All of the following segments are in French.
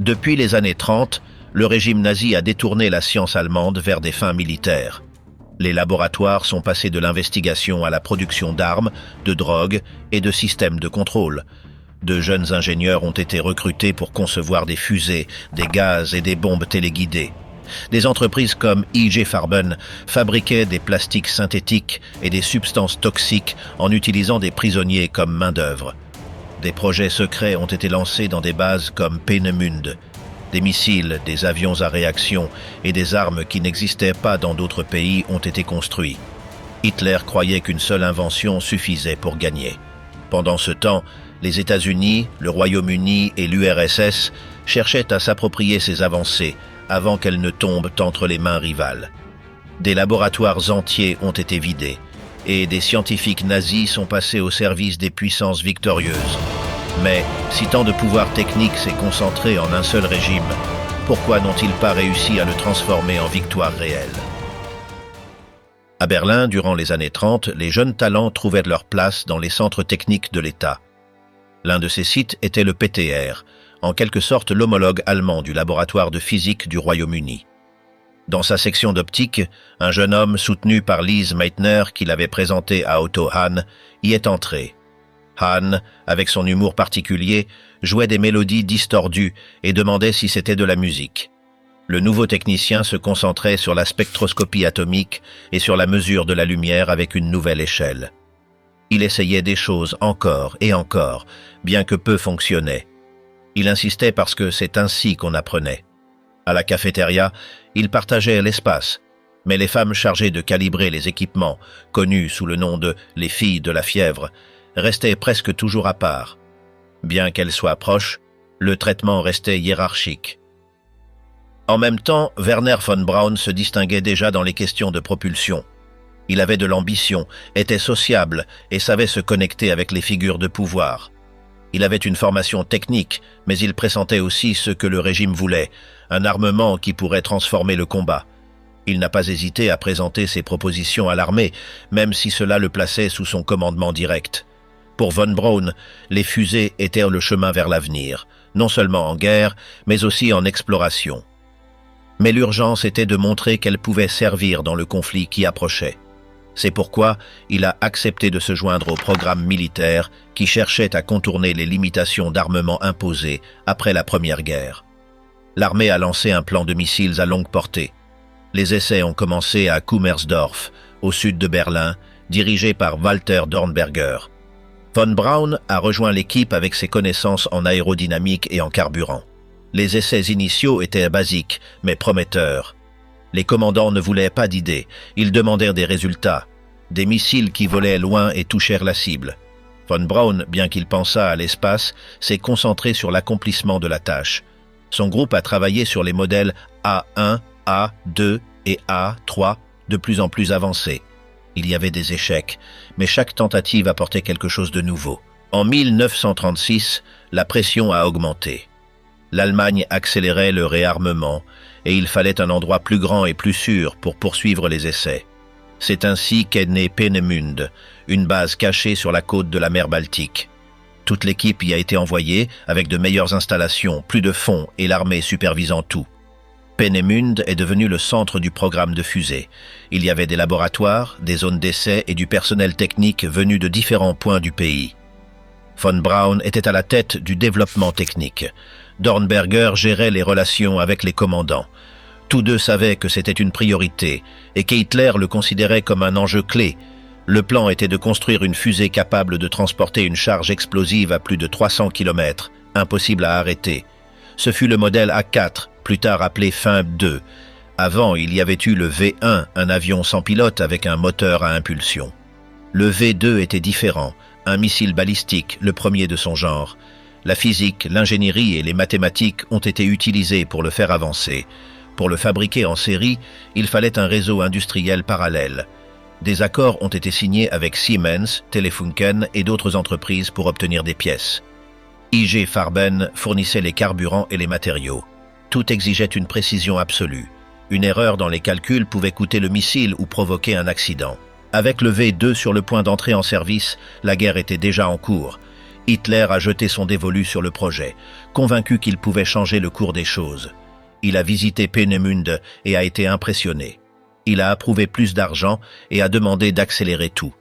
Depuis les années 30, le régime nazi a détourné la science allemande vers des fins militaires. Les laboratoires sont passés de l'investigation à la production d'armes, de drogues et de systèmes de contrôle. De jeunes ingénieurs ont été recrutés pour concevoir des fusées, des gaz et des bombes téléguidées. Des entreprises comme IG Farben fabriquaient des plastiques synthétiques et des substances toxiques en utilisant des prisonniers comme main-d'œuvre. Des projets secrets ont été lancés dans des bases comme Peenemünde. Des missiles, des avions à réaction et des armes qui n'existaient pas dans d'autres pays ont été construits. Hitler croyait qu'une seule invention suffisait pour gagner. Pendant ce temps, les États-Unis, le Royaume-Uni et l'URSS cherchaient à s'approprier ces avancées avant qu'elles ne tombent entre les mains rivales. Des laboratoires entiers ont été vidés et des scientifiques nazis sont passés au service des puissances victorieuses. Mais si tant de pouvoir technique s'est concentré en un seul régime, pourquoi n'ont-ils pas réussi à le transformer en victoire réelle? À Berlin, durant les années 30, les jeunes talents trouvaient leur place dans les centres techniques de l'État. L'un de ces sites était le PTR, en quelque sorte l'homologue allemand du laboratoire de physique du Royaume-Uni. Dans sa section d'optique, un jeune homme soutenu par Lise Meitner, qui l'avait présenté à Otto Hahn, y est entré. Hahn, avec son humour particulier, jouait des mélodies distordues et demandait si c'était de la musique. Le nouveau technicien se concentrait sur la spectroscopie atomique et sur la mesure de la lumière avec une nouvelle échelle. Il essayait des choses encore et encore, bien que peu fonctionnaient. Il insistait parce que c'est ainsi qu'on apprenait. À la cafétéria, il partageait l'espace, mais les femmes chargées de calibrer les équipements, connues sous le nom de « les filles de la fièvre », restaient presque toujours à part. Bien qu'elles soient proches, le traitement restait hiérarchique. En même temps, Werner von Braun se distinguait déjà dans les questions de propulsion. Il avait de l'ambition, était sociable et savait se connecter avec les figures de pouvoir. Il avait une formation technique, mais il pressentait aussi ce que le régime voulait, un armement qui pourrait transformer le combat. Il n'a pas hésité à présenter ses propositions à l'armée, même si cela le plaçait sous son commandement direct. Pour von Braun, les fusées étaient le chemin vers l'avenir, non seulement en guerre, mais aussi en exploration. Mais l'urgence était de montrer qu'elles pouvaient servir dans le conflit qui approchait. C'est pourquoi il a accepté de se joindre au programme militaire qui cherchait à contourner les limitations d'armement imposées après la Première Guerre. L'armée a lancé un plan de missiles à longue portée. Les essais ont commencé à Kummersdorf, au sud de Berlin, dirigé par Walter Dornberger. Von Braun a rejoint l'équipe avec ses connaissances en aérodynamique et en carburant. Les essais initiaux étaient basiques, mais prometteurs. Les commandants ne voulaient pas d'idées, ils demandèrent des résultats. Des missiles qui volaient loin et touchèrent la cible. Von Braun, bien qu'il pensât à l'espace, s'est concentré sur l'accomplissement de la tâche. Son groupe a travaillé sur les modèles A1, A2 et A3 de plus en plus avancés. Il y avait des échecs, mais chaque tentative apportait quelque chose de nouveau. En 1936, la pression a augmenté. L'Allemagne accélérait le réarmement et il fallait un endroit plus grand et plus sûr pour poursuivre les essais. C'est ainsi qu'est né Peenemünde, une base cachée sur la côte de la mer Baltique. Toute l'équipe y a été envoyée avec de meilleures installations, plus de fonds et l'armée supervisant tout. Peenemünde est devenu le centre du programme de fusée. Il y avait des laboratoires, des zones d'essai et du personnel technique venu de différents points du pays. Von Braun était à la tête du développement technique. Dornberger gérait les relations avec les commandants. Tous deux savaient que c'était une priorité et qu'Hitler le considérait comme un enjeu clé. Le plan était de construire une fusée capable de transporter une charge explosive à plus de 300 km, impossible à arrêter. Ce fut le modèle A4, plus tard appelé FIMP 2. Avant, il y avait eu le V1, un avion sans pilote avec un moteur à impulsion. Le V2 était différent, un missile balistique, le premier de son genre. La physique, l'ingénierie et les mathématiques ont été utilisées pour le faire avancer. Pour le fabriquer en série, il fallait un réseau industriel parallèle. Des accords ont été signés avec Siemens, Telefunken et d'autres entreprises pour obtenir des pièces. IG Farben fournissait les carburants et les matériaux. Tout exigeait une précision absolue. Une erreur dans les calculs pouvait coûter le missile ou provoquer un accident. Avec le V2 sur le point d'entrer en service, la guerre était déjà en cours. Hitler a jeté son dévolu sur le projet, convaincu qu'il pouvait changer le cours des choses. Il a visité Peenemünde et a été impressionné. Il a approuvé plus d'argent et a demandé d'accélérer tout.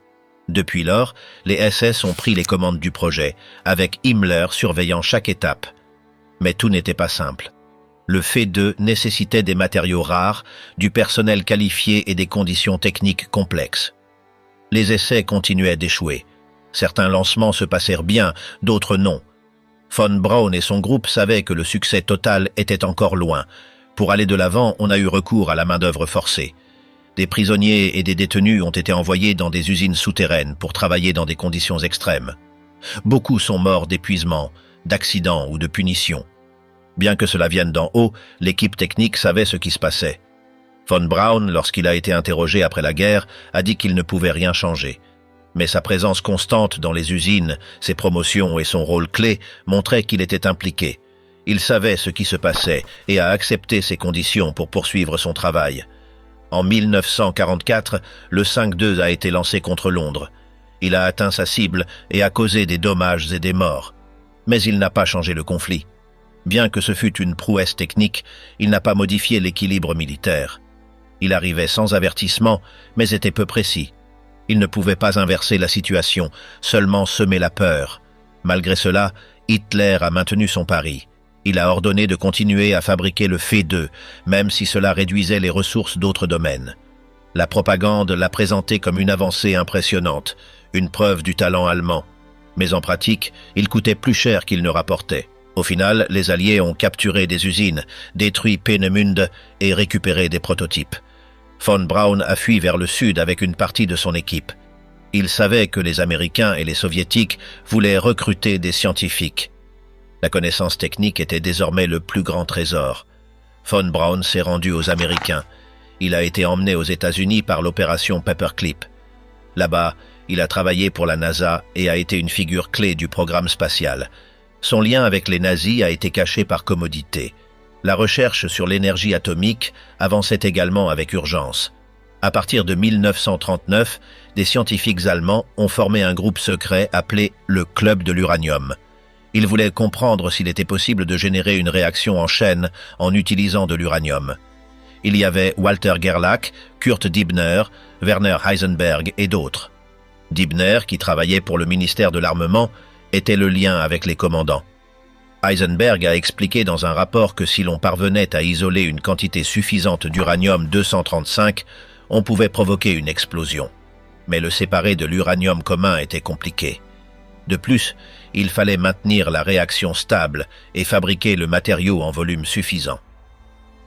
Depuis lors, les SS ont pris les commandes du projet, avec Himmler surveillant chaque étape. Mais tout n'était pas simple. Le Fe2 nécessitait des matériaux rares, du personnel qualifié et des conditions techniques complexes. Les essais continuaient d'échouer. Certains lancements se passèrent bien, d'autres non. Von Braun et son groupe savaient que le succès total était encore loin. Pour aller de l'avant, on a eu recours à la main-d'œuvre forcée. Des prisonniers et des détenus ont été envoyés dans des usines souterraines pour travailler dans des conditions extrêmes. Beaucoup sont morts d'épuisement, d'accidents ou de punitions. Bien que cela vienne d'en haut, l'équipe technique savait ce qui se passait. Von Braun, lorsqu'il a été interrogé après la guerre, a dit qu'il ne pouvait rien changer. Mais sa présence constante dans les usines, ses promotions et son rôle clé montraient qu'il était impliqué. Il savait ce qui se passait et a accepté ces conditions pour poursuivre son travail. En 1944, le 5-2 a été lancé contre Londres. Il a atteint sa cible et a causé des dommages et des morts. Mais il n'a pas changé le conflit. Bien que ce fût une prouesse technique, il n'a pas modifié l'équilibre militaire. Il arrivait sans avertissement, mais était peu précis. Il ne pouvait pas inverser la situation, seulement semer la peur. Malgré cela, Hitler a maintenu son pari. Il a ordonné de continuer à fabriquer le Fe2, même si cela réduisait les ressources d'autres domaines. La propagande l'a présenté comme une avancée impressionnante, une preuve du talent allemand. Mais en pratique, il coûtait plus cher qu'il ne rapportait. Au final, les Alliés ont capturé des usines, détruit Peenemünde et récupéré des prototypes. Von Braun a fui vers le sud avec une partie de son équipe. Il savait que les Américains et les Soviétiques voulaient recruter des scientifiques. La connaissance technique était désormais le plus grand trésor. Von Braun s'est rendu aux Américains. Il a été emmené aux États-Unis par l'opération Paperclip. Là-bas, il a travaillé pour la NASA et a été une figure clé du programme spatial. Son lien avec les nazis a été caché par commodité. La recherche sur l'énergie atomique avançait également avec urgence. À partir de 1939, des scientifiques allemands ont formé un groupe secret appelé le Club de l'uranium. Ils voulaient comprendre s'il était possible de générer une réaction en chaîne en utilisant de l'uranium. Il y avait Walter Gerlach, Kurt Dibner, Werner Heisenberg et d'autres. Dibner, qui travaillait pour le ministère de l'Armement, était le lien avec les commandants. Heisenberg a expliqué dans un rapport que si l'on parvenait à isoler une quantité suffisante d'uranium-235, on pouvait provoquer une explosion. Mais le séparer de l'uranium commun était compliqué. De plus, il fallait maintenir la réaction stable et fabriquer le matériau en volume suffisant.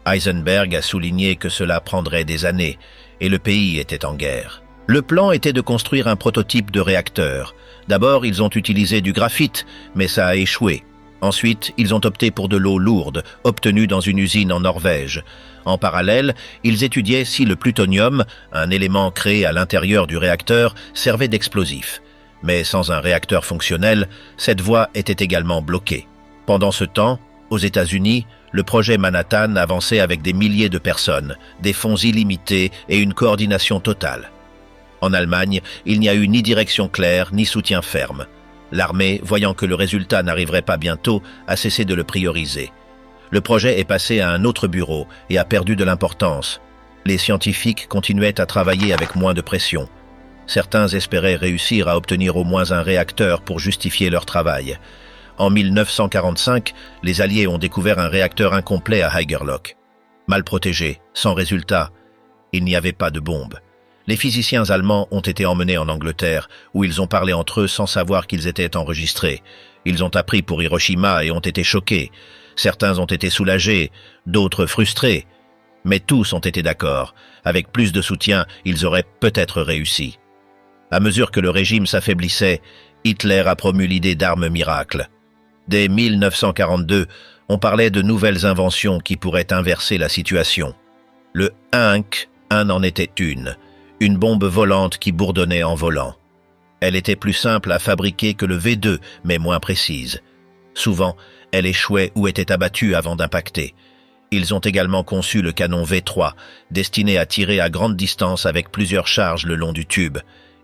Heisenberg a souligné que cela prendrait des années et le pays était en guerre. Le plan était de construire un prototype de réacteur. D'abord, ils ont utilisé du graphite, mais ça a échoué. Ensuite, ils ont opté pour de l'eau lourde, obtenue dans une usine en Norvège. En parallèle, ils étudiaient si le plutonium, un élément créé à l'intérieur du réacteur, servait d'explosif. Mais sans un réacteur fonctionnel, cette voie était également bloquée. Pendant ce temps, aux États-Unis, le projet Manhattan avançait avec des milliers de personnes, des fonds illimités et une coordination totale. En Allemagne, il n'y a eu ni direction claire ni soutien ferme. L'armée, voyant que le résultat n'arriverait pas bientôt, a cessé de le prioriser. Le projet est passé à un autre bureau et a perdu de l'importance. Les scientifiques continuaient à travailler avec moins de pression. Certains espéraient réussir à obtenir au moins un réacteur pour justifier leur travail. En 1945, les Alliés ont découvert un réacteur incomplet à Haigerloch. Mal protégé, sans résultat, il n'y avait pas de bombe. Les physiciens allemands ont été emmenés en Angleterre, où ils ont parlé entre eux sans savoir qu'ils étaient enregistrés. Ils ont appris pour Hiroshima et ont été choqués. Certains ont été soulagés, d'autres frustrés. Mais tous ont été d'accord. Avec plus de soutien, ils auraient peut-être réussi. À mesure que le régime s'affaiblissait, Hitler a promu l'idée d'armes miracles. Dès 1942, on parlait de nouvelles inventions qui pourraient inverser la situation. Le Hunk, en était une bombe volante qui bourdonnait en volant. Elle était plus simple à fabriquer que le V2, mais moins précise. Souvent, elle échouait ou était abattue avant d'impacter. Ils ont également conçu le canon V3, destiné à tirer à grande distance avec plusieurs charges le long du tube.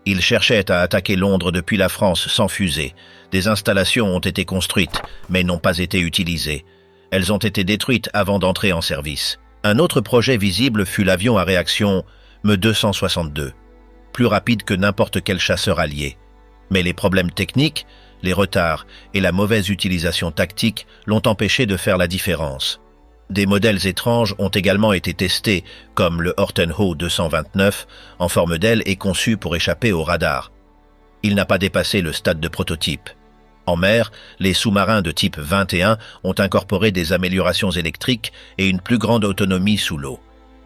Ils cherchaient à attaquer Londres depuis la France sans fusée. Des installations ont été construites, mais n'ont pas été utilisées. Elles ont été détruites avant d'entrer en service. Un autre projet visible fut l'avion à réaction Me-262, plus rapide que n'importe quel chasseur allié. Mais les problèmes techniques, les retards et la mauvaise utilisation tactique l'ont empêché de faire la différence. Des modèles étranges ont également été testés, comme le Hortenho 229, en forme d'aile et conçu pour échapper au radar. Il n'a pas dépassé le stade de prototype. En mer, les sous-marins de type 21 ont incorporé des améliorations électriques et une plus grande autonomie sous l'eau.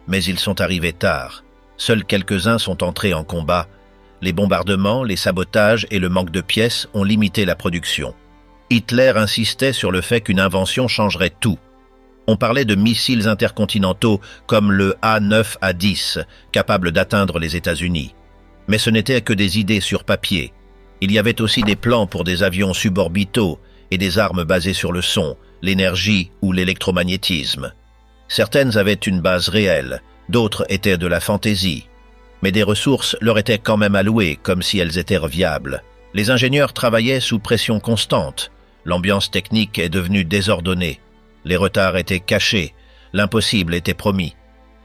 Mais ils sont arrivés tard. Seuls quelques-uns sont entrés en combat. Les bombardements, les sabotages et le manque de pièces ont limité la production. Hitler insistait sur le fait qu'une invention changerait tout. On parlait de missiles intercontinentaux comme le A9-A10, capables d'atteindre les États-Unis. Mais ce n'était que des idées sur papier. Il y avait aussi des plans pour des avions suborbitaux et des armes basées sur le son, l'énergie ou l'électromagnétisme. Certaines avaient une base réelle, d'autres étaient de la fantaisie. Mais des ressources leur étaient quand même allouées, comme si elles étaient viables. Les ingénieurs travaillaient sous pression constante. L'ambiance technique est devenue désordonnée. Les retards étaient cachés, l'impossible était promis.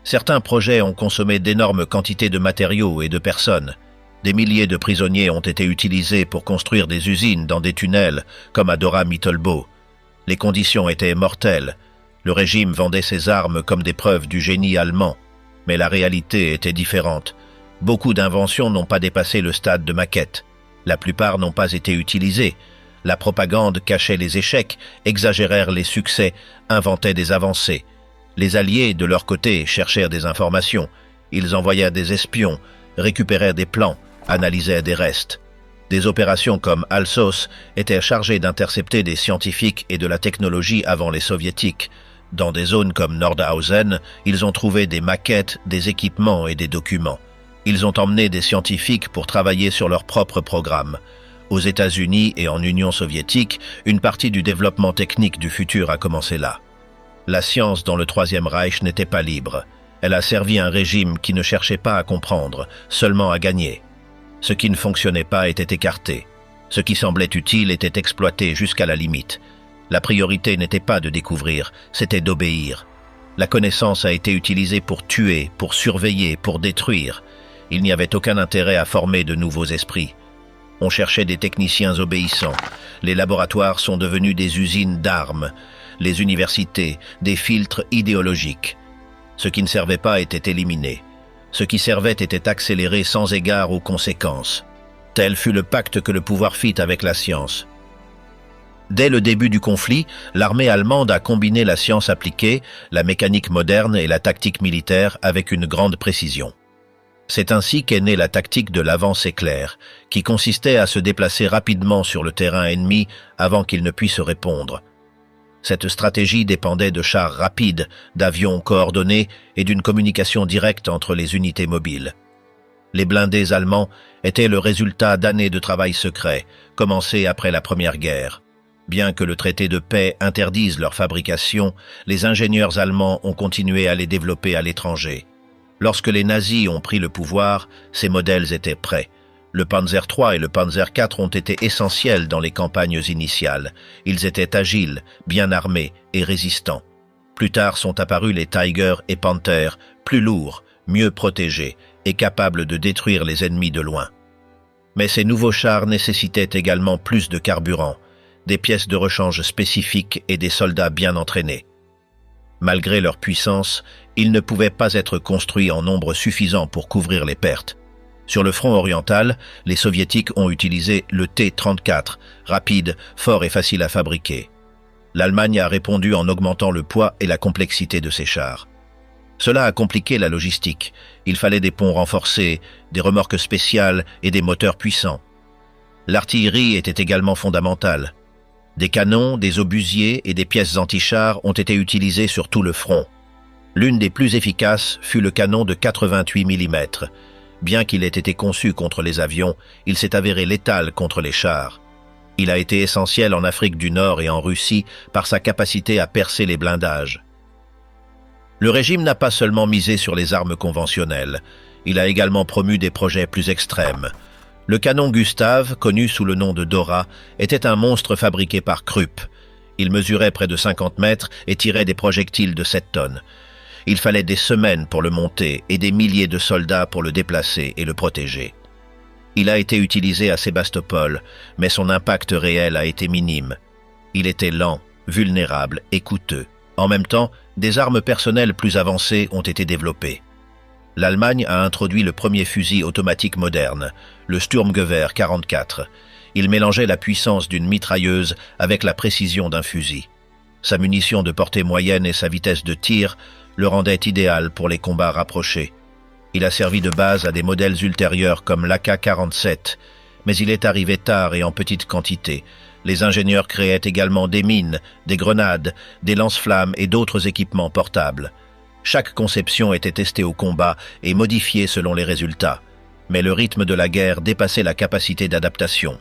Certains projets ont consommé d'énormes quantités de matériaux et de personnes. Des milliers de prisonniers ont été utilisés pour construire des usines dans des tunnels, comme à Dora Mittelbau. Les conditions étaient mortelles. Le régime vendait ses armes comme des preuves du génie allemand. Mais la réalité était différente. Beaucoup d'inventions n'ont pas dépassé le stade de maquette. La plupart n'ont pas été utilisées. La propagande cachait les échecs, exagérèrent les succès, inventait des avancées. Les Alliés, de leur côté, cherchèrent des informations. Ils envoyèrent des espions, récupérèrent des plans, analysaient des restes. Des opérations comme Alsos étaient chargées d'intercepter des scientifiques et de la technologie avant les soviétiques. Dans des zones comme Nordhausen, ils ont trouvé des maquettes, des équipements et des documents. Ils ont emmené des scientifiques pour travailler sur leur propre programme. Aux États-Unis et en Union soviétique, une partie du développement technique du futur a commencé là. La science dans le Troisième Reich n'était pas libre. Elle a servi un régime qui ne cherchait pas à comprendre, seulement à gagner. Ce qui ne fonctionnait pas était écarté. Ce qui semblait utile était exploité jusqu'à la limite. La priorité n'était pas de découvrir, c'était d'obéir. La connaissance a été utilisée pour tuer, pour surveiller, pour détruire. Il n'y avait aucun intérêt à former de nouveaux esprits. On cherchait des techniciens obéissants. Les laboratoires sont devenus des usines d'armes. Les universités, des filtres idéologiques. Ce qui ne servait pas était éliminé. Ce qui servait était accéléré sans égard aux conséquences. Tel fut le pacte que le pouvoir fit avec la science. Dès le début du conflit, l'armée allemande a combiné la science appliquée, la mécanique moderne et la tactique militaire avec une grande précision. C'est ainsi qu'est née la tactique de l'avance éclair, qui consistait à se déplacer rapidement sur le terrain ennemi avant qu'il ne puisse répondre. Cette stratégie dépendait de chars rapides, d'avions coordonnés et d'une communication directe entre les unités mobiles. Les blindés allemands étaient le résultat d'années de travail secret, commencé après la Première Guerre. Bien que le traité de paix interdise leur fabrication, les ingénieurs allemands ont continué à les développer à l'étranger. Lorsque les nazis ont pris le pouvoir, ces modèles étaient prêts. Le Panzer III et le Panzer IV ont été essentiels dans les campagnes initiales. Ils étaient agiles, bien armés et résistants. Plus tard sont apparus les Tiger et Panther, plus lourds, mieux protégés et capables de détruire les ennemis de loin. Mais ces nouveaux chars nécessitaient également plus de carburant, des pièces de rechange spécifiques et des soldats bien entraînés. Malgré leur puissance, ils ne pouvaient pas être construits en nombre suffisant pour couvrir les pertes. Sur le front oriental, les soviétiques ont utilisé le T-34, rapide, fort et facile à fabriquer. L'Allemagne a répondu en augmentant le poids et la complexité de ses chars. Cela a compliqué la logistique. Il fallait des ponts renforcés, des remorques spéciales et des moteurs puissants. L'artillerie était également fondamentale. Des canons, des obusiers et des pièces anti-chars ont été utilisés sur tout le front. L'une des plus efficaces fut le canon de 88 mm. Bien qu'il ait été conçu contre les avions, il s'est avéré létal contre les chars. Il a été essentiel en Afrique du Nord et en Russie par sa capacité à percer les blindages. Le régime n'a pas seulement misé sur les armes conventionnelles, il a également promu des projets plus extrêmes. Le canon Gustave, connu sous le nom de Dora, était un monstre fabriqué par Krupp. Il mesurait près de 50 mètres et tirait des projectiles de 7 tonnes. Il fallait des semaines pour le monter et des milliers de soldats pour le déplacer et le protéger. Il a été utilisé à Sébastopol, mais son impact réel a été minime. Il était lent, vulnérable et coûteux. En même temps, des armes personnelles plus avancées ont été développées. L'Allemagne a introduit le premier fusil automatique moderne, le Sturmgewehr 44. Il mélangeait la puissance d'une mitrailleuse avec la précision d'un fusil. Sa munition de portée moyenne et sa vitesse de tir le rendaient idéal pour les combats rapprochés. Il a servi de base à des modèles ultérieurs comme l'AK-47, mais il est arrivé tard et en petite quantité. Les ingénieurs créaient également des mines, des grenades, des lance-flammes et d'autres équipements portables. Chaque conception était testée au combat et modifiée selon les résultats, mais le rythme de la guerre dépassait la capacité d'adaptation.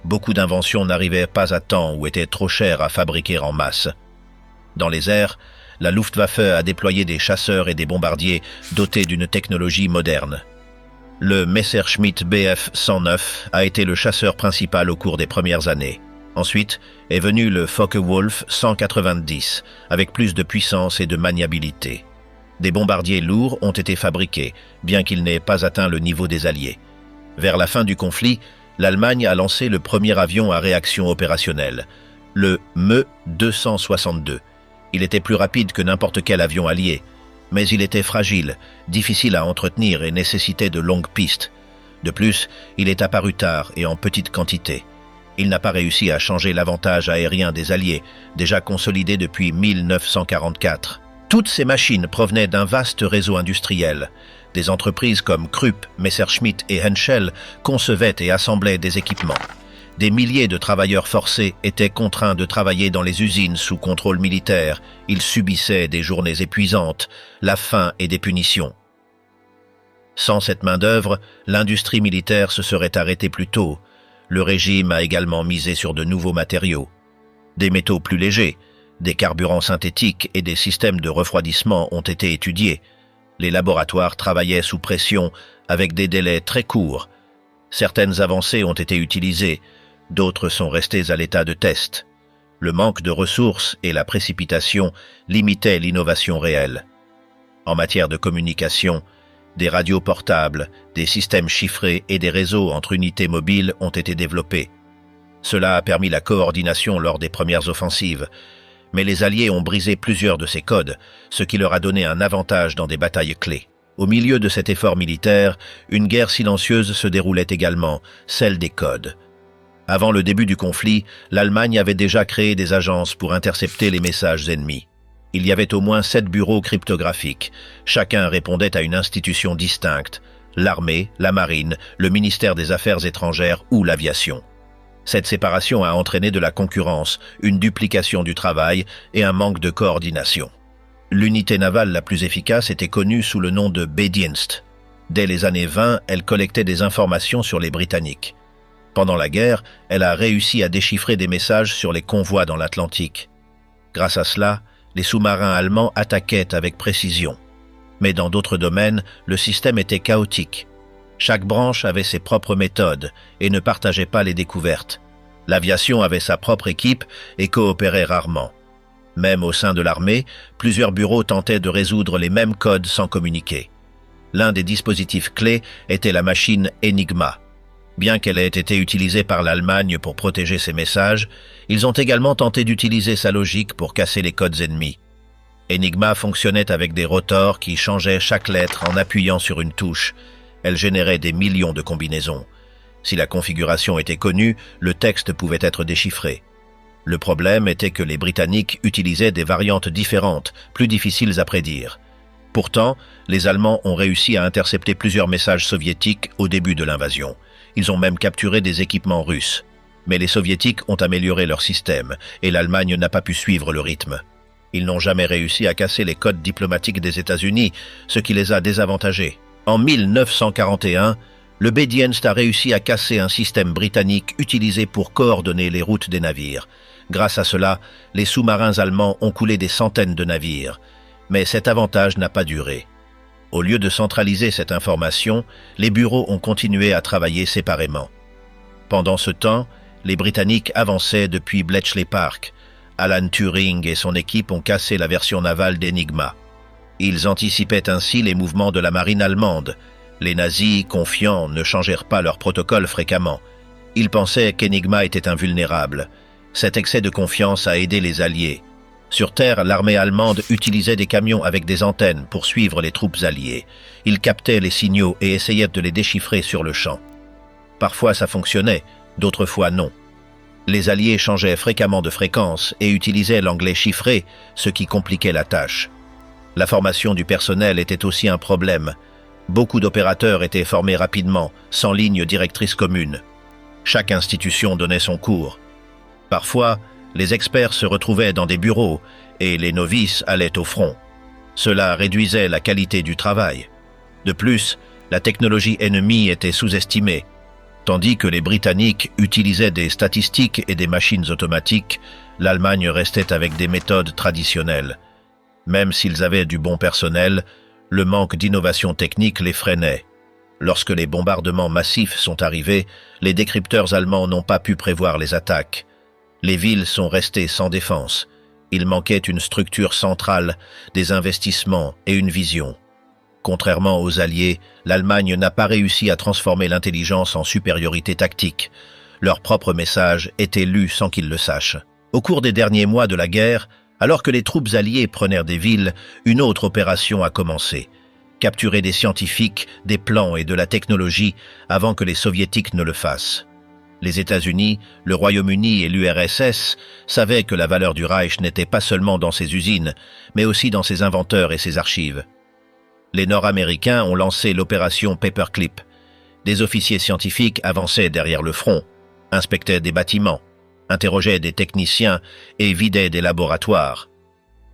Beaucoup d'inventions n'arrivaient pas à temps ou étaient trop chères à fabriquer en masse. Dans les airs, la Luftwaffe a déployé des chasseurs et des bombardiers dotés d'une technologie moderne. Le Messerschmitt Bf 109 a été le chasseur principal au cours des premières années. Ensuite est venu le Focke-Wulf 190, avec plus de puissance et de maniabilité. Des bombardiers lourds ont été fabriqués, bien qu'ils n'aient pas atteint le niveau des Alliés. Vers la fin du conflit, l'Allemagne a lancé le premier avion à réaction opérationnelle, le Me-262. Il était plus rapide que n'importe quel avion allié, mais il était fragile, difficile à entretenir et nécessitait de longues pistes. De plus, il est apparu tard et en petite quantité. Il n'a pas réussi à changer l'avantage aérien des Alliés, déjà consolidé depuis 1944. Toutes ces machines provenaient d'un vaste réseau industriel. Des entreprises comme Krupp, Messerschmitt et Henschel concevaient et assemblaient des équipements. Des milliers de travailleurs forcés étaient contraints de travailler dans les usines sous contrôle militaire. Ils subissaient des journées épuisantes, la faim et des punitions. Sans cette main-d'œuvre, l'industrie militaire se serait arrêtée plus tôt. Le régime a également misé sur de nouveaux matériaux. Des métaux plus légers, des carburants synthétiques et des systèmes de refroidissement ont été étudiés. Les laboratoires travaillaient sous pression avec des délais très courts. Certaines avancées ont été utilisées, d'autres sont restées à l'état de test. Le manque de ressources et la précipitation limitaient l'innovation réelle. En matière de communication, des radios portables, des systèmes chiffrés et des réseaux entre unités mobiles ont été développés. Cela a permis la coordination lors des premières offensives, mais les Alliés ont brisé plusieurs de ces codes, ce qui leur a donné un avantage dans des batailles clés. Au milieu de cet effort militaire, une guerre silencieuse se déroulait également, celle des codes. Avant le début du conflit, l'Allemagne avait déjà créé des agences pour intercepter les messages ennemis. Il y avait au moins 7 bureaux cryptographiques. Chacun répondait à une institution distincte, l'armée, la marine, le ministère des Affaires étrangères ou l'aviation. Cette séparation a entraîné de la concurrence, une duplication du travail et un manque de coordination. L'unité navale la plus efficace était connue sous le nom de B-Dienst. Dès les années 20, elle collectait des informations sur les Britanniques. Pendant la guerre, elle a réussi à déchiffrer des messages sur les convois dans l'Atlantique. Grâce à cela, les sous-marins allemands attaquaient avec précision. Mais dans d'autres domaines, le système était chaotique. Chaque branche avait ses propres méthodes et ne partageait pas les découvertes. L'aviation avait sa propre équipe et coopérait rarement. Même au sein de l'armée, plusieurs bureaux tentaient de résoudre les mêmes codes sans communiquer. L'un des dispositifs clés était la machine Enigma. Bien qu'elle ait été utilisée par l'Allemagne pour protéger ses messages, ils ont également tenté d'utiliser sa logique pour casser les codes ennemis. Enigma fonctionnait avec des rotors qui changeaient chaque lettre en appuyant sur une touche. Elle générait des millions de combinaisons. Si la configuration était connue, le texte pouvait être déchiffré. Le problème était que les Britanniques utilisaient des variantes différentes, plus difficiles à prédire. Pourtant, les Allemands ont réussi à intercepter plusieurs messages soviétiques au début de l'invasion. Ils ont même capturé des équipements russes. Mais les Soviétiques ont amélioré leur système et l'Allemagne n'a pas pu suivre le rythme. Ils n'ont jamais réussi à casser les codes diplomatiques des États-Unis, ce qui les a désavantagés. En 1941, le B-Dienst a réussi à casser un système britannique utilisé pour coordonner les routes des navires. Grâce à cela, les sous-marins allemands ont coulé des centaines de navires. Mais cet avantage n'a pas duré. Au lieu de centraliser cette information, les bureaux ont continué à travailler séparément. Pendant ce temps, les Britanniques avançaient depuis Bletchley Park. Alan Turing et son équipe ont cassé la version navale d'Enigma. Ils anticipaient ainsi les mouvements de la marine allemande. Les nazis, confiants, ne changèrent pas leur protocole fréquemment. Ils pensaient qu'Enigma était invulnérable. Cet excès de confiance a aidé les Alliés. Sur Terre, l'armée allemande utilisait des camions avec des antennes pour suivre les troupes alliées. Ils captaient les signaux et essayaient de les déchiffrer sur le champ. Parfois ça fonctionnait, d'autres fois non. Les Alliés changeaient fréquemment de fréquence et utilisaient l'anglais chiffré, ce qui compliquait la tâche. La formation du personnel était aussi un problème. Beaucoup d'opérateurs étaient formés rapidement, sans ligne directrice commune. Chaque institution donnait son cours. Parfois, les experts se retrouvaient dans des bureaux et les novices allaient au front. Cela réduisait la qualité du travail. De plus, la technologie ennemie était sous-estimée. Tandis que les Britanniques utilisaient des statistiques et des machines automatiques, l'Allemagne restait avec des méthodes traditionnelles. Même s'ils avaient du bon personnel, le manque d'innovation technique les freinait. Lorsque les bombardements massifs sont arrivés, les décrypteurs allemands n'ont pas pu prévoir les attaques. Les villes sont restées sans défense. Il manquait une structure centrale, des investissements et une vision. Contrairement aux Alliés, l'Allemagne n'a pas réussi à transformer l'intelligence en supériorité tactique. Leur propre message était lu sans qu'ils le sachent. Au cours des derniers mois de la guerre, alors que les troupes alliées prenaient des villes, une autre opération a commencé. Capturer des scientifiques, des plans et de la technologie avant que les soviétiques ne le fassent. Les États-Unis, le Royaume-Uni et l'URSS savaient que la valeur du Reich n'était pas seulement dans ses usines, mais aussi dans ses inventeurs et ses archives. Les Nord-Américains ont lancé l'opération Paperclip. Des officiers scientifiques avançaient derrière le front, inspectaient des bâtiments, interrogeaient des techniciens et vidaient des laboratoires.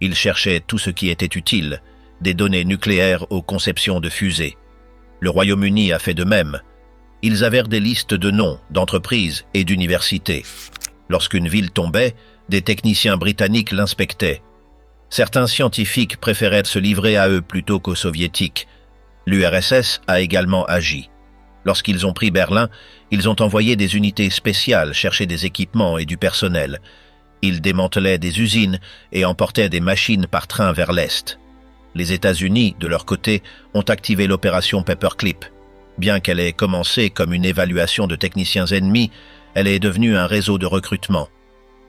Ils cherchaient tout ce qui était utile, des données nucléaires aux conceptions de fusées. Le Royaume-Uni a fait de même. Ils avaient des listes de noms, d'entreprises et d'universités. Lorsqu'une ville tombait, des techniciens britanniques l'inspectaient. Certains scientifiques préféraient se livrer à eux plutôt qu'aux soviétiques. L'URSS a également agi. Lorsqu'ils ont pris Berlin, ils ont envoyé des unités spéciales chercher des équipements et du personnel. Ils démantelaient des usines et emportaient des machines par train vers l'Est. Les États-Unis, de leur côté, ont activé l'opération Paperclip. Bien qu'elle ait commencé comme une évaluation de techniciens ennemis, elle est devenue un réseau de recrutement.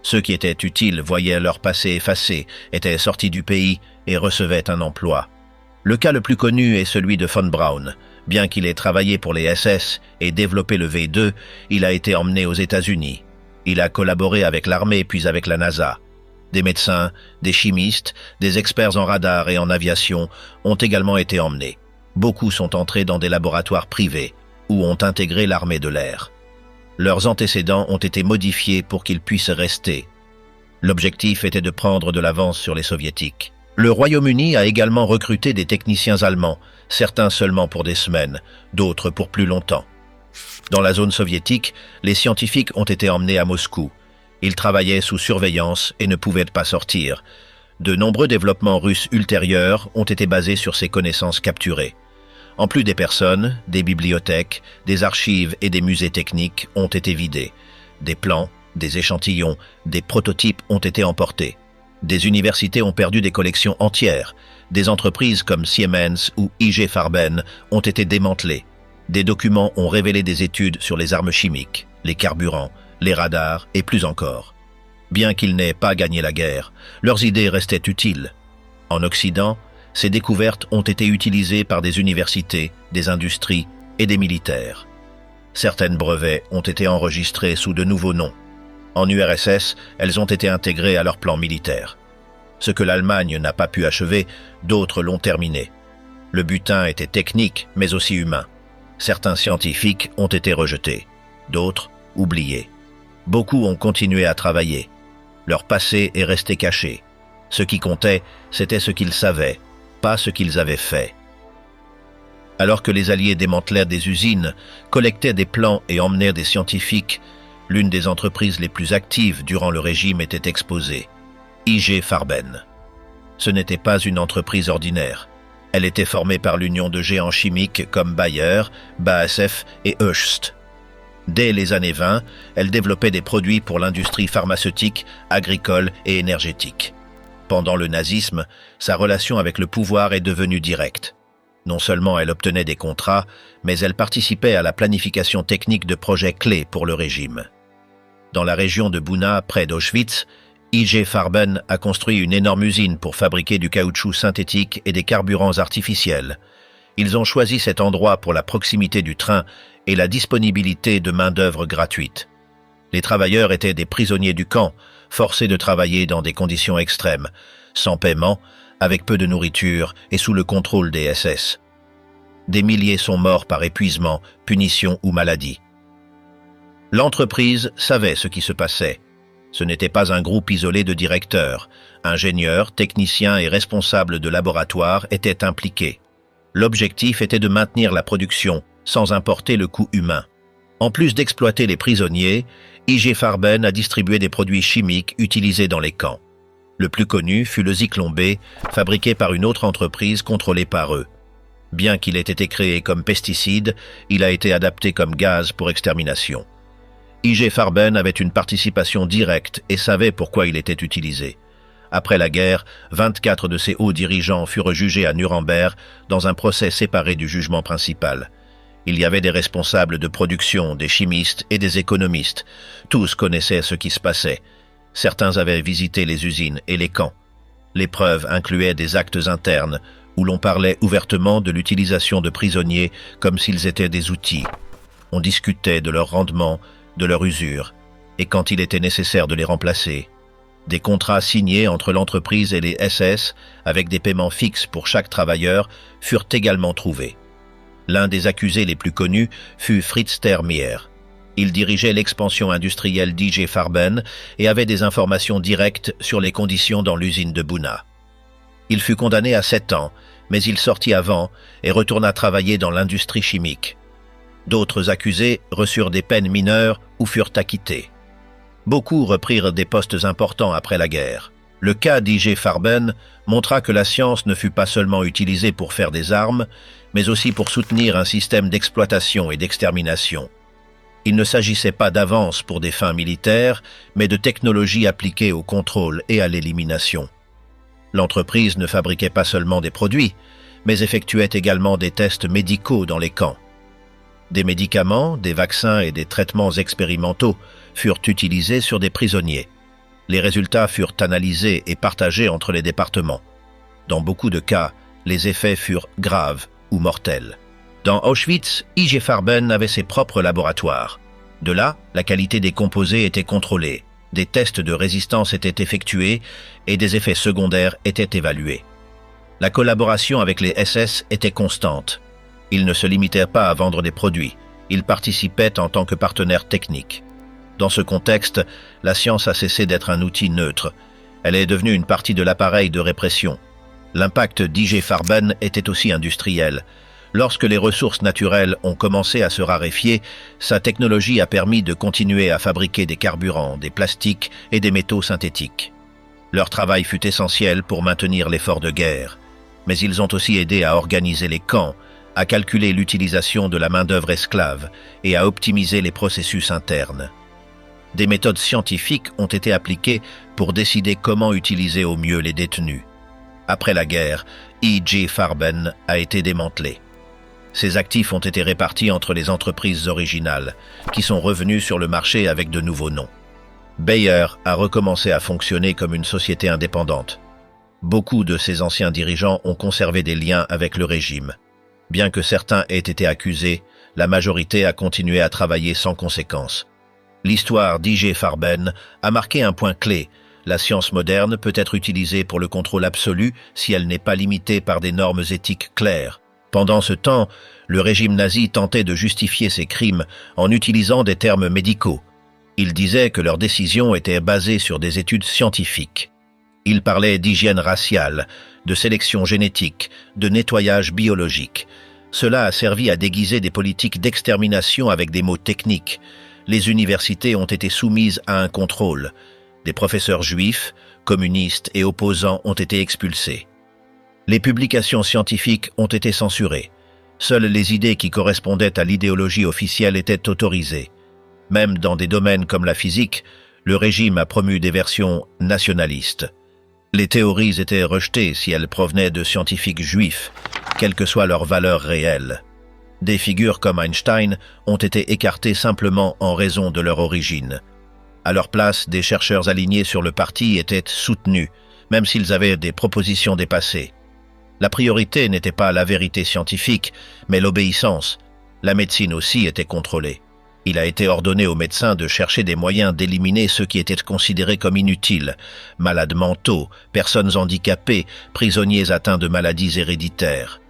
Ceux qui étaient utiles voyaient leur passé effacé, étaient sortis du pays et recevaient un emploi. Le cas le plus connu est celui de von Braun. Bien qu'il ait travaillé pour les SS et développé le V2, il a été emmené aux États-Unis. Il a collaboré avec l'armée puis avec la NASA. Des médecins, des chimistes, des experts en radar et en aviation ont également été emmenés. Beaucoup sont entrés dans des laboratoires privés ou ont intégré l'armée de l'air. Leurs antécédents ont été modifiés pour qu'ils puissent rester. L'objectif était de prendre de l'avance sur les soviétiques. Le Royaume-Uni a également recruté des techniciens allemands, certains seulement pour des semaines, d'autres pour plus longtemps. Dans la zone soviétique, les scientifiques ont été emmenés à Moscou. Ils travaillaient sous surveillance et ne pouvaient pas sortir. De nombreux développements russes ultérieurs ont été basés sur ces connaissances capturées. En plus des personnes, des bibliothèques, des archives et des musées techniques ont été vidés. Des plans, des échantillons, des prototypes ont été emportés. Des universités ont perdu des collections entières. Des entreprises comme Siemens ou IG Farben ont été démantelées. Des documents ont révélé des études sur les armes chimiques, les carburants, les radars et plus encore. Bien qu'ils n'aient pas gagné la guerre, leurs idées restaient utiles. En Occident, ces découvertes ont été utilisées par des universités, des industries et des militaires. Certaines brevets ont été enregistrés sous de nouveaux noms. En URSS, elles ont été intégrées à leur plan militaire. Ce que l'Allemagne n'a pas pu achever, d'autres l'ont terminé. Le butin était technique, mais aussi humain. Certains scientifiques ont été rejetés, d'autres oubliés. Beaucoup ont continué à travailler. Leur passé est resté caché. Ce qui comptait, c'était ce qu'ils savaient, pas ce qu'ils avaient fait. Alors que les Alliés démantelèrent des usines, collectaient des plans et emmenèrent des scientifiques, l'une des entreprises les plus actives durant le régime était exposée, IG Farben. Ce n'était pas une entreprise ordinaire. Elle était formée par l'union de géants chimiques comme Bayer, BASF et Hoechst. Dès les années 20, elle développait des produits pour l'industrie pharmaceutique, agricole et énergétique. Pendant le nazisme, sa relation avec le pouvoir est devenue directe. Non seulement elle obtenait des contrats, mais elle participait à la planification technique de projets clés pour le régime. Dans la région de Buna, près d'Auschwitz, IG Farben a construit une énorme usine pour fabriquer du caoutchouc synthétique et des carburants artificiels. Ils ont choisi cet endroit pour la proximité du train et la disponibilité de main-d'œuvre gratuite. Les travailleurs étaient des prisonniers du camp, forcés de travailler dans des conditions extrêmes, sans paiement, avec peu de nourriture et sous le contrôle des SS. Des milliers sont morts par épuisement, punition ou maladie. L'entreprise savait ce qui se passait. Ce n'était pas un groupe isolé de directeurs. Ingénieurs, techniciens et responsables de laboratoire étaient impliqués. L'objectif était de maintenir la production, sans importer le coût humain. En plus d'exploiter les prisonniers, IG Farben a distribué des produits chimiques utilisés dans les camps. Le plus connu fut le Zyklon B, fabriqué par une autre entreprise contrôlée par eux. Bien qu'il ait été créé comme pesticide, il a été adapté comme gaz pour extermination. IG Farben avait une participation directe et savait pourquoi il était utilisé. Après la guerre, 24 de ses hauts dirigeants furent jugés à Nuremberg dans un procès séparé du jugement principal. Il y avait des responsables de production, des chimistes et des économistes. Tous connaissaient ce qui se passait. Certains avaient visité les usines et les camps. Les preuves incluaient des actes internes où l'on parlait ouvertement de l'utilisation de prisonniers comme s'ils étaient des outils. On discutait de leur rendement, de leur usure, et quand il était nécessaire de les remplacer. Des contrats signés entre l'entreprise et les SS, avec des paiements fixes pour chaque travailleur, furent également trouvés. L'un des accusés les plus connus fut Fritz Termier. Il dirigeait l'expansion industrielle d'IG Farben et avait des informations directes sur les conditions dans l'usine de Buna. Il fut condamné à 7 ans, mais il sortit avant et retourna travailler dans l'industrie chimique. D'autres accusés reçurent des peines mineures ou furent acquittés. Beaucoup reprirent des postes importants après la guerre. Le cas d'IG Farben montra que la science ne fut pas seulement utilisée pour faire des armes, mais aussi pour soutenir un système d'exploitation et d'extermination. Il ne s'agissait pas d'avance pour des fins militaires, mais de technologies appliquées au contrôle et à l'élimination. L'entreprise ne fabriquait pas seulement des produits, mais effectuait également des tests médicaux dans les camps. Des médicaments, des vaccins et des traitements expérimentaux furent utilisés sur des prisonniers. Les résultats furent analysés et partagés entre les départements. Dans beaucoup de cas, les effets furent graves ou mortels. Dans Auschwitz, IG Farben avait ses propres laboratoires. De là, la qualité des composés était contrôlée, des tests de résistance étaient effectués et des effets secondaires étaient évalués. La collaboration avec les SS était constante. Ils ne se limitèrent pas à vendre des produits, ils participaient en tant que partenaires techniques. Dans ce contexte, la science a cessé d'être un outil neutre. Elle est devenue une partie de l'appareil de répression. L'impact d'IG Farben était aussi industriel. Lorsque les ressources naturelles ont commencé à se raréfier, sa technologie a permis de continuer à fabriquer des carburants, des plastiques et des métaux synthétiques. Leur travail fut essentiel pour maintenir l'effort de guerre, mais ils ont aussi aidé à organiser les camps, à calculer l'utilisation de la main-d'œuvre esclave et à optimiser les processus internes. Des méthodes scientifiques ont été appliquées pour décider comment utiliser au mieux les détenus. Après la guerre, IG Farben a été démantelé. Ses actifs ont été répartis entre les entreprises originales, qui sont revenues sur le marché avec de nouveaux noms. Bayer a recommencé à fonctionner comme une société indépendante. Beaucoup de ses anciens dirigeants ont conservé des liens avec le régime. Bien que certains aient été accusés, la majorité a continué à travailler sans conséquence. L'histoire d'IG Farben a marqué un point clé. La science moderne peut être utilisée pour le contrôle absolu si elle n'est pas limitée par des normes éthiques claires. Pendant ce temps, le régime nazi tentait de justifier ses crimes en utilisant des termes médicaux. Il disait que leurs décisions étaient basées sur des études scientifiques. Il parlait d'hygiène raciale, de sélection génétique, de nettoyage biologique. Cela a servi à déguiser des politiques d'extermination avec des mots techniques. Les universités ont été soumises à un contrôle. Des professeurs juifs, communistes et opposants ont été expulsés. Les publications scientifiques ont été censurées. Seules les idées qui correspondaient à l'idéologie officielle étaient autorisées. Même dans des domaines comme la physique, le régime a promu des versions nationalistes. Les théories étaient rejetées si elles provenaient de scientifiques juifs, quelle que soit leur valeur réelle. Des figures comme Einstein ont été écartées simplement en raison de leur origine. À leur place, des chercheurs alignés sur le parti étaient soutenus, même s'ils avaient des propositions dépassées. La priorité n'était pas la vérité scientifique, mais l'obéissance. La médecine aussi était contrôlée. Il a été ordonné aux médecins de chercher des moyens d'éliminer ceux qui étaient considérés comme inutiles, malades mentaux, personnes handicapées, prisonniers atteints de maladies héréditaires.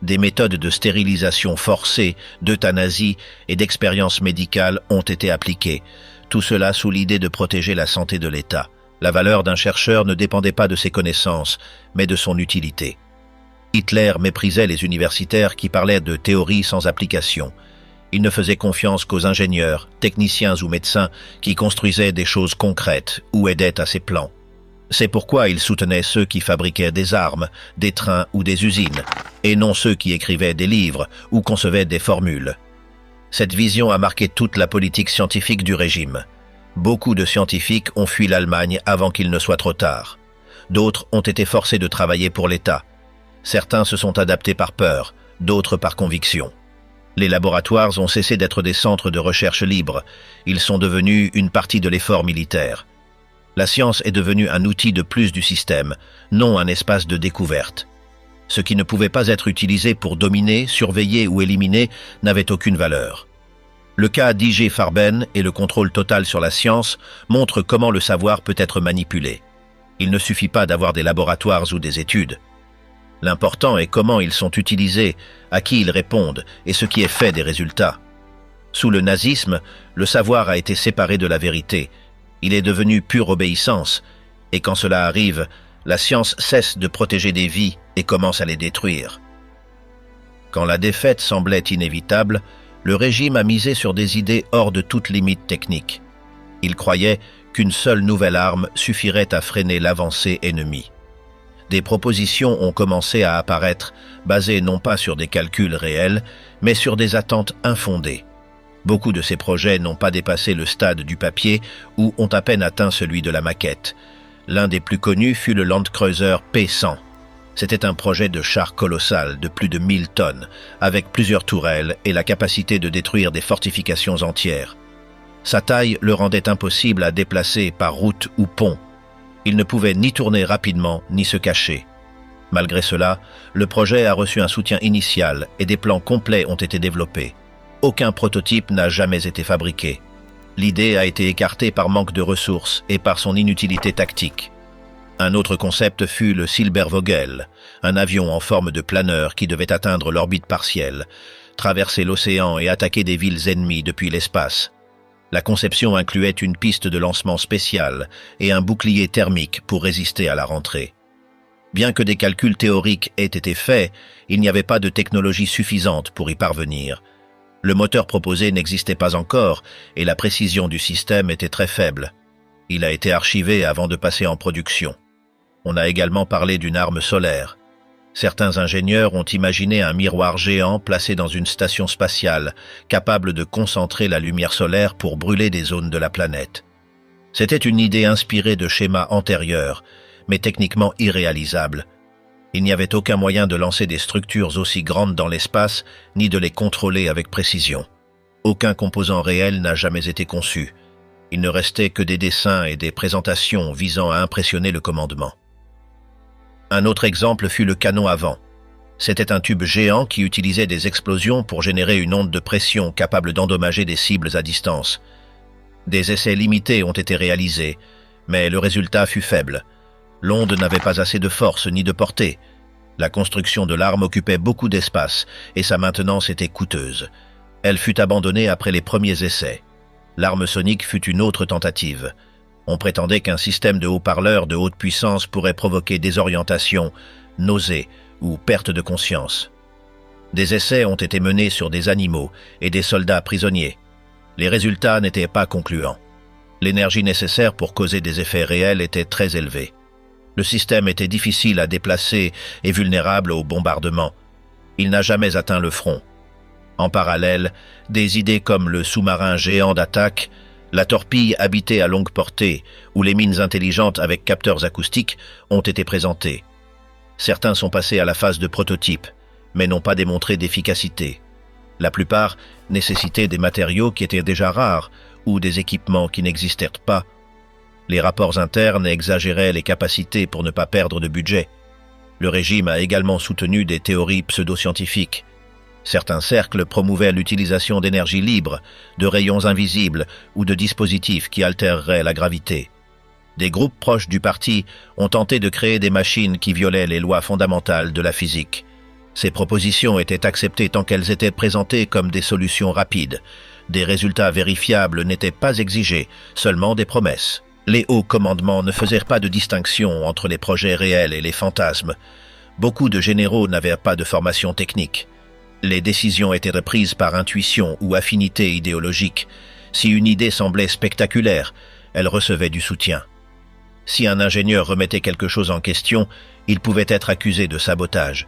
Des méthodes de stérilisation forcée, d'euthanasie et d'expériences médicales ont été appliquées, tout cela sous l'idée de protéger la santé de l'État. La valeur d'un chercheur ne dépendait pas de ses connaissances, mais de son utilité. Hitler méprisait les universitaires qui parlaient de théories sans application. Il ne faisait confiance qu'aux ingénieurs, techniciens ou médecins qui construisaient des choses concrètes ou aidaient à ses plans. C'est pourquoi il soutenait ceux qui fabriquaient des armes, des trains ou des usines, et non ceux qui écrivaient des livres ou concevaient des formules. Cette vision a marqué toute la politique scientifique du régime. Beaucoup de scientifiques ont fui l'Allemagne avant qu'il ne soit trop tard. D'autres ont été forcés de travailler pour l'État. Certains se sont adaptés par peur, d'autres par conviction. Les laboratoires ont cessé d'être des centres de recherche libres. Ils sont devenus une partie de l'effort militaire. La science est devenue un outil de plus du système, non un espace de découverte. Ce qui ne pouvait pas être utilisé pour dominer, surveiller ou éliminer n'avait aucune valeur. Le cas d'I.G. Farben et le contrôle total sur la science montrent comment le savoir peut être manipulé. Il ne suffit pas d'avoir des laboratoires ou des études. L'important est comment ils sont utilisés, à qui ils répondent et ce qui est fait des résultats. Sous le nazisme, le savoir a été séparé de la vérité. Il est devenu pure obéissance, et quand cela arrive, la science cesse de protéger des vies et commence à les détruire. Quand la défaite semblait inévitable, le régime a misé sur des idées hors de toute limite technique. Il croyait qu'une seule nouvelle arme suffirait à freiner l'avancée ennemie. Des propositions ont commencé à apparaître, basées non pas sur des calculs réels, mais sur des attentes infondées. Beaucoup de ces projets n'ont pas dépassé le stade du papier ou ont à peine atteint celui de la maquette. L'un des plus connus fut le Landkreuzer P-100. C'était un projet de char colossal de plus de 1000 tonnes, avec plusieurs tourelles et la capacité de détruire des fortifications entières. Sa taille le rendait impossible à déplacer par route ou pont. Il ne pouvait ni tourner rapidement, ni se cacher. Malgré cela, le projet a reçu un soutien initial et des plans complets ont été développés. Aucun prototype n'a jamais été fabriqué. L'idée a été écartée par manque de ressources et par son inutilité tactique. Un autre concept fut le Silbervogel, un avion en forme de planeur qui devait atteindre l'orbite partielle, traverser l'océan et attaquer des villes ennemies depuis l'espace. La conception incluait une piste de lancement spéciale et un bouclier thermique pour résister à la rentrée. Bien que des calculs théoriques aient été faits, il n'y avait pas de technologie suffisante pour y parvenir. Le moteur proposé n'existait pas encore et la précision du système était très faible. Il a été archivé avant de passer en production. On a également parlé d'une arme solaire. Certains ingénieurs ont imaginé un miroir géant placé dans une station spatiale, capable de concentrer la lumière solaire pour brûler des zones de la planète. C'était une idée inspirée de schémas antérieurs, mais techniquement irréalisable. Il n'y avait aucun moyen de lancer des structures aussi grandes dans l'espace, ni de les contrôler avec précision. Aucun composant réel n'a jamais été conçu. Il ne restait que des dessins et des présentations visant à impressionner le commandement. Un autre exemple fut le canon à vent. C'était un tube géant qui utilisait des explosions pour générer une onde de pression capable d'endommager des cibles à distance. Des essais limités ont été réalisés, mais le résultat fut faible. L'onde n'avait pas assez de force ni de portée. La construction de l'arme occupait beaucoup d'espace et sa maintenance était coûteuse. Elle fut abandonnée après les premiers essais. L'arme sonique fut une autre tentative. On prétendait qu'un système de haut-parleurs de haute puissance pourrait provoquer désorientation, nausée ou perte de conscience. Des essais ont été menés sur des animaux et des soldats prisonniers. Les résultats n'étaient pas concluants. L'énergie nécessaire pour causer des effets réels était très élevée. Le système était difficile à déplacer et vulnérable aux bombardements. Il n'a jamais atteint le front. En parallèle, des idées comme le sous-marin géant d'attaque, la torpille habitée à longue portée ou les mines intelligentes avec capteurs acoustiques ont été présentées. Certains sont passés à la phase de prototype, mais n'ont pas démontré d'efficacité. La plupart nécessitaient des matériaux qui étaient déjà rares ou des équipements qui n'existèrent pas. Les rapports internes exagéraient les capacités pour ne pas perdre de budget. Le régime a également soutenu des théories pseudo-scientifiques. Certains cercles promouvaient l'utilisation d'énergie libre, de rayons invisibles ou de dispositifs qui altéreraient la gravité. Des groupes proches du parti ont tenté de créer des machines qui violaient les lois fondamentales de la physique. Ces propositions étaient acceptées tant qu'elles étaient présentées comme des solutions rapides. Des résultats vérifiables n'étaient pas exigés, seulement des promesses. Les hauts commandements ne faisaient pas de distinction entre les projets réels et les fantasmes. Beaucoup de généraux n'avaient pas de formation technique. Les décisions étaient prises par intuition ou affinité idéologique. Si une idée semblait spectaculaire, elle recevait du soutien. Si un ingénieur remettait quelque chose en question, il pouvait être accusé de sabotage.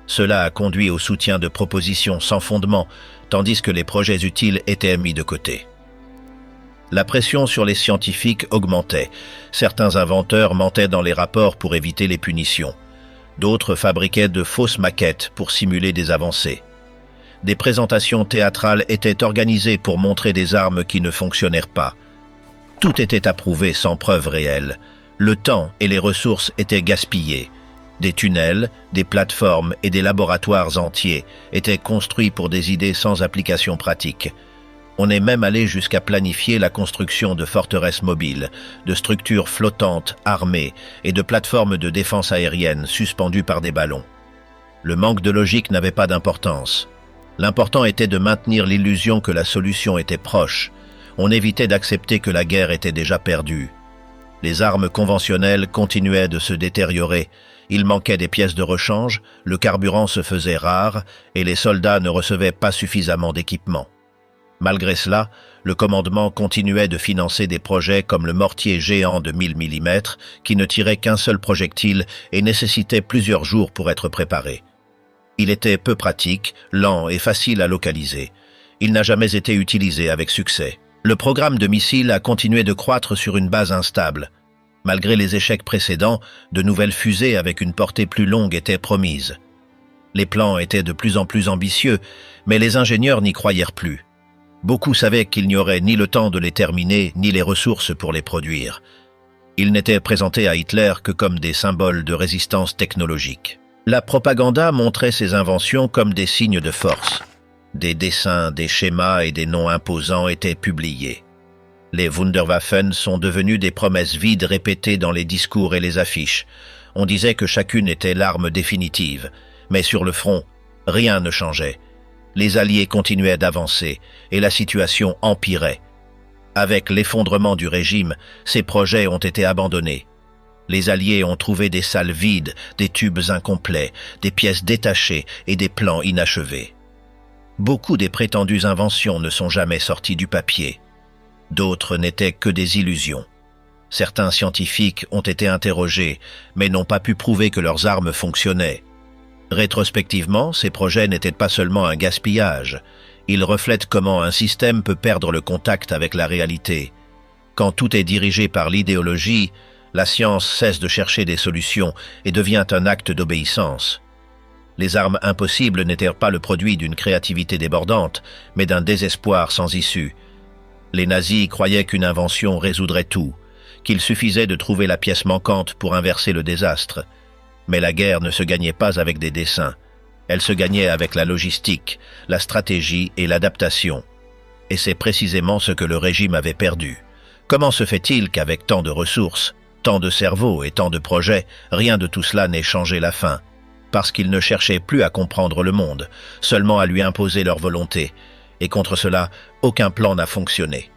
Cela a conduit au soutien de propositions sans fondement, tandis que les projets utiles étaient mis de côté. La pression sur les scientifiques augmentait. Certains inventeurs mentaient dans les rapports pour éviter les punitions. D'autres fabriquaient de fausses maquettes pour simuler des avancées. Des présentations théâtrales étaient organisées pour montrer des armes qui ne fonctionnèrent pas. Tout était approuvé sans preuve réelle. Le temps et les ressources étaient gaspillés. Des tunnels, des plateformes et des laboratoires entiers étaient construits pour des idées sans application pratique. On est même allé jusqu'à planifier la construction de forteresses mobiles, de structures flottantes armées et de plateformes de défense aérienne suspendues par des ballons. Le manque de logique n'avait pas d'importance. L'important était de maintenir l'illusion que la solution était proche. On évitait d'accepter que la guerre était déjà perdue. Les armes conventionnelles continuaient de se détériorer. Il manquait des pièces de rechange, le carburant se faisait rare et les soldats ne recevaient pas suffisamment d'équipement. Malgré cela, le commandement continuait de financer des projets comme le mortier géant de 1000 mm qui ne tirait qu'un seul projectile et nécessitait plusieurs jours pour être préparé. Il était peu pratique, lent et facile à localiser. Il n'a jamais été utilisé avec succès. Le programme de missiles a continué de croître sur une base instable. Malgré les échecs précédents, de nouvelles fusées avec une portée plus longue étaient promises. Les plans étaient de plus en plus ambitieux, mais les ingénieurs n'y croyèrent plus. Beaucoup savaient qu'il n'y aurait ni le temps de les terminer, ni les ressources pour les produire. Ils n'étaient présentés à Hitler que comme des symboles de résistance technologique. La propagande montrait ces inventions comme des signes de force. Des dessins, des schémas et des noms imposants étaient publiés. Les Wunderwaffen sont devenus des promesses vides répétées dans les discours et les affiches. On disait que chacune était l'arme définitive, mais sur le front, rien ne changeait. Les Alliés continuaient d'avancer et la situation empirait. Avec l'effondrement du régime, ces projets ont été abandonnés. Les Alliés ont trouvé des salles vides, des tubes incomplets, des pièces détachées et des plans inachevés. Beaucoup des prétendues inventions ne sont jamais sorties du papier. D'autres n'étaient que des illusions. Certains scientifiques ont été interrogés, mais n'ont pas pu prouver que leurs armes fonctionnaient. Rétrospectivement, ces projets n'étaient pas seulement un gaspillage. Ils reflètent comment un système peut perdre le contact avec la réalité. Quand tout est dirigé par l'idéologie, la science cesse de chercher des solutions et devient un acte d'obéissance. Les armes impossibles n'étaient pas le produit d'une créativité débordante, mais d'un désespoir sans issue. Les nazis croyaient qu'une invention résoudrait tout, qu'il suffisait de trouver la pièce manquante pour inverser le désastre. Mais la guerre ne se gagnait pas avec des dessins. Elle se gagnait avec la logistique, la stratégie et l'adaptation. Et c'est précisément ce que le régime avait perdu. Comment se fait-il qu'avec tant de ressources, tant de cerveaux et tant de projets, rien de tout cela n'ait changé la fin? Parce qu'ils ne cherchaient plus à comprendre le monde, seulement à lui imposer leur volonté. Et contre cela, aucun plan n'a fonctionné.